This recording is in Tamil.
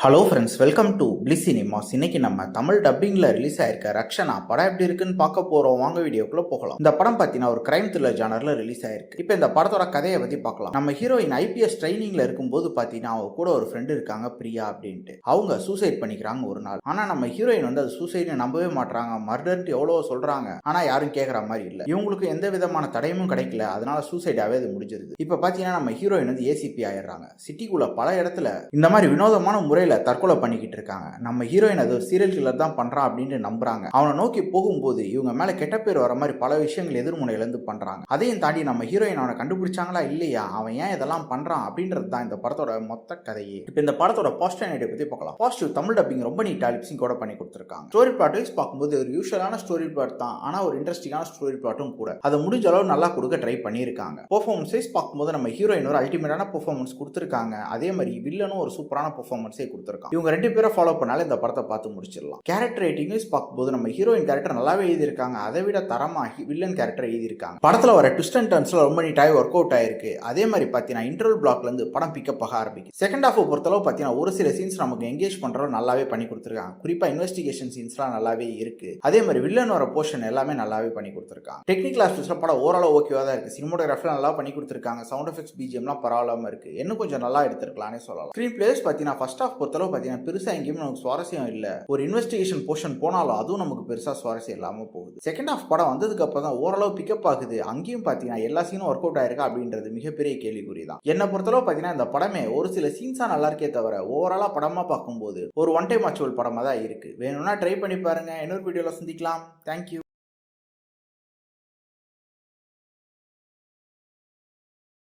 Hello friends, welcome to bliss cinemas. இன்னைக்கு நம்ம தமிழ் டப்பிங்ல ரிலீஸ் ஆயிருக்க ரக்ஷனா படம் எப்படி இருக்குன்னு பார்க்க போறோம். வாங்க வீடியோக்குள்ள போகலாம். இந்த படம் பார்த்தீங்கன்னா ஒரு கிரைம் த்ரில்லர் ஜானர்ல ரிலீஸ் ஆயிருக்கு. இப்போ இந்த படத்தோட கதையை பத்தி பார்க்கலாம். நம்ம ஹீரோயின் ஐபிஎஸ் ட்ரைனிங்ல இருக்கும்போது பார்த்தீங்கன்னா அவங்க கூட ஒரு ஃப்ரெண்டு இருக்காங்க, பிரியா அப்படின்ட்டு. அவங்க சூசைட் பண்ணிக்கிறாங்க ஒரு நாள். ஆனா நம்ம ஹீரோயின் அது சூசைட்னு நம்பவே மாட்டாங்க. மர்டர்ன்ட்டு எவ்வளவோ சொல்றாங்க, ஆனா யாரும் கேட்கற மாதிரி இல்லை. இவங்களுக்கு எந்த விதமான தடயமும் கிடைக்கல, அதனால சூசைடாவே அது முடிஞ்சிருது. இப்போ பார்த்தீங்கன்னா நம்ம ஹீரோயின் ஏசிபி ஆயிடுறாங்க. சிட்டிக்குள்ள பல இடத்துல இந்த மாதிரி வினோதமான முறையில் தற்கொலை பண்ணிக்கிட்டு இருக்காங்க. நம்ம ஹீரோயின் அது ஒரு சீரியல் கில்லர் தான் பண்றான் அப்படின்னு நம்புறாங்க. அவனை நோக்கி போகும்போது இவங்க மேல கெட்ட பேர் வர மாதிரி பல விஷயங்கள் எதிர்முனையில இருந்து பண்றாங்க. அதையும் தாண்டி நம்ம ஹீரோயின் அவனை கண்டுபிடிச்சாங்களா இல்லையா, அவன் ஏன் இதெல்லாம் பண்றான் அப்படின்றது தான் இந்த படத்தோட மொத்த கதையே. இப்போ இந்த படத்தோட பாசிட்டிவ் நெகட்டிவ் பத்தி பார்க்கலாம். பாசிட்டிவ், தமிழ் டப்பிங் ரொம்ப நீட்டா லிப்சிங் கூட பண்ணி கொடுத்திருக்காங்க. ஸ்டோரி பிளாட் வைஸ் பார்க்கும்போது ஒரு யூஷுவலான ஸ்டோரி பிளாட் தான், ஆனா ஒரு இன்ட்ரெஸ்டிங்கான ஸ்டோரி பிளாட்டும் கூட. அதை முடிஞ்ச அளவு நல்லா கொடுக்க ட்ரை பண்ணியிருக்காங்க. பெர்ஃபார்மன்ஸ் வைஸ் பார்க்கும்போது நம்ம ஹீரோயின் ஒரு அல்டிமேட்டான பெர்ஃபார்மன்ஸ் கொடுத்திருக்காங்க. அதே மாதிரி வில்லனும் ஒரு சூப்பரான பெர்ஃபார்மன்ஸே கொடுத்திருக்காங்க. இவங்க ரெண்டு பேரை ஃபாலோ பண்ணாலும் இந்த படத்தை பார்த்து முடிச்சிடலாம். கேரக்டர் ரைட்டிங் பார்க்கும்போது நம்ம ஹீரோயின் கேரக்டர் நல்லாவே எழுதியிருக்காங்க. அதை விட தரமாகி வில்லன் கேரக்டர் எழுதியிருக்காங்க. படத்துல வர ட்விஸ்ட் அண்ட் டர்ன்ஸ்ல ரொம்ப நீட்டாக ஒர்க் அவுட் ஆயிருக்கு. அதே மாதிரி பார்த்தீங்கன்னா இன்டர்வல் பிளாக்ல இருந்து படம் பிக்கப் ஆக ஆரம்பிக்கும். செகண்ட் ஹாஃப் பொறுத்தளவு பார்த்தீங்கன்னா ஒரு சில சீன்ஸ் நமக்கு எங்கேஜ் பண்றோம் நல்லாவே பண்ணி கொடுத்துருக்காங்க. குறிப்பா இன்வெஸ்டிகேஷன் சீன்ஸ்லாம் நல்லாவே இருக்கு. அதே மாதிரி வில்லன் வர போர்ஷன் எல்லாமே நல்லாவே பண்ணி கொடுத்துருக்காங்க. டெக்னிக்கல் ஆஸ்பெக்ட்ஸ்ல படம் ஓரளவு ஓகேவா தான் இருக்கு. சினிமோட்டோகிராஃபில நல்லா பண்ணி கொடுத்துருக்காங்க. சவுண்ட் எஃபெக்ட்ஸ் பிஜிஎம்லாம் பரவாயில்லாம இருக்கு. இன்னும் கொஞ்சம் நல்லா எடுத்துருக்கலாம்னே சொல்லலாம். ஸ்கிரீன் பிளேஸ் பார்த்தீங்கன்னா ஃபர்ஸ்ட் ஹாஃப் பொறுத்தளவு பார்த்தீங்கன்னா பெருசா எங்கேயும் நமக்கு சுவாரஸ்யம் இல்ல. ஒரு இன்வெஸ்டிகேஷன் போர்ஷன் போனாலும் அதுவும் நமக்கு பெருசா சுவாரஸ்யம் இல்லாம போகுது. செகண்ட் ஹாஃப் படம் வந்ததுக்கு அப்புறம் தான் ஓரளவு பிக்கப் ஆகுது. அங்கேயும் பாத்தீங்கன்னா எல்லா சீனும் ஒர்க் அவுட் ஆயிருக்கா அப்படின்றது மிகப்பெரிய கேள்விக்குறி தான். என்ன பொறுத்தளவு பாத்தீங்கன்னா இந்த படமே ஒரு சில சீன்ஸா நல்லா இருக்கே தவிர ஓவராலா படமா பார்க்கும்போது ஒரு ஒன் டைம் வாட்சபிள் படமா தான் இருக்கு. வேணும்னா ட்ரை பண்ணி பாருங்க. இன்னொரு வீடியோல சந்திக்கலாம். தேங்க்யூ.